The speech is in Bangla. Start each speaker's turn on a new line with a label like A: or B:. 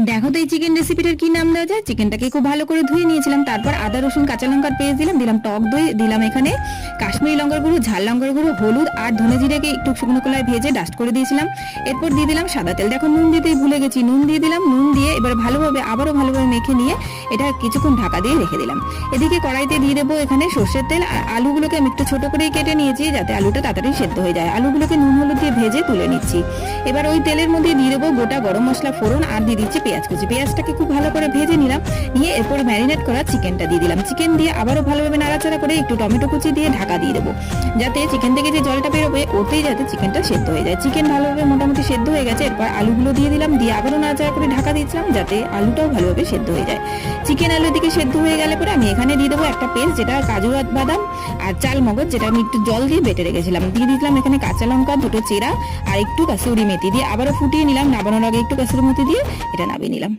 A: দেখো তো এই চিকেন রেসিপিটার কি নাম দেওয়া যায়। চিকেনটাকে খুব ভালো করে ধুয়ে নিয়েছিলাম, তারপর আদা রসুন কাঁচা লঙ্কার পেস্ট দিলাম, দিলাম টক দই, দিলাম এখানে কাশ্মীরি লঙ্কার গুঁড়ো, ঝাল লঙ্কার গুঁড়ো, হলুদ আর ধনে জিরেকে একটু শুকনো কলায় ভেজে ডাস্ট করে দিয়েছিলাম। এরপর দিয়ে দিলাম সাদা তেল। দেখো নুন দিতেই ভুলে গেছি, নুন দিয়ে দিলাম। নুন দিয়ে এবার আবারও ভালোভাবে মেখে নিয়ে এটা কিছুক্ষণ ঢাকা দিয়ে রেখে দিলাম। এদিকে কড়াইতে দিয়ে দেবো এখানে সর্ষের তেল, আর আলুগুলোকে আমি একটু ছোট করেই কেটে নিয়েছি যাতে আলুটা তাড়াতাড়ি সেদ্ধ হয়ে যায়। আলুগুলোকে নুন হলুদ দিয়ে ভেজে তুলে নিচ্ছি। এবার ওই তেলের মধ্যে দিয়ে দেবো গোটা গরম মশলা ফোড়ন আর দিয়ে দিচ্ছি পেঁয়াজ কুচি। পেঁয়াজটাকে খুব ভালো করে ভেজে নিলাম, নিয়ে এরপর ম্যারিনেট করা চিকেনটা দিয়ে দিলাম। চিকেন দিয়ে আবারও ভালোভাবে নাড়াচাড়া করে একটু টমেটো কুচি দিয়ে ঢাকা দিয়ে দেবো, যাতে চিকেন থেকে যে জলটা বেরোবে ওতেই যাতে চিকেনটা সেদ্ধ হয়ে যায়। চিকেন ভালোভাবে মোটামুটি সেদ্ধ হয়ে গেছে, এরপর আলুগুলো দিয়ে দিলাম, দিয়ে আবারও নাড়াচাড়া করে ঢাকা দিয়েছিলাম যাতে আলুটাও ভালোভাবে সেদ্ধ হয়ে যায়। চিকেন আলু দিকে সেদ্ধ হয়ে গেলে পরে আমি এখানে দিয়ে দেবো একটা পেস্ট, যেটা কাজু বাদাম আর চাল মগজ, যেটা আমি একটু জল দিয়ে বেটে রেখেছিলাম। দিয়ে দিলাম এখানে কাঁচা লঙ্কা দুটো চেরা আর একটু কাসুরি মেথি দিয়ে আবারও ফুটিয়ে নিলাম। নামানোর আগে একটু কাসুরি মেথি দিয়ে এটা নামিয়ে নিলাম।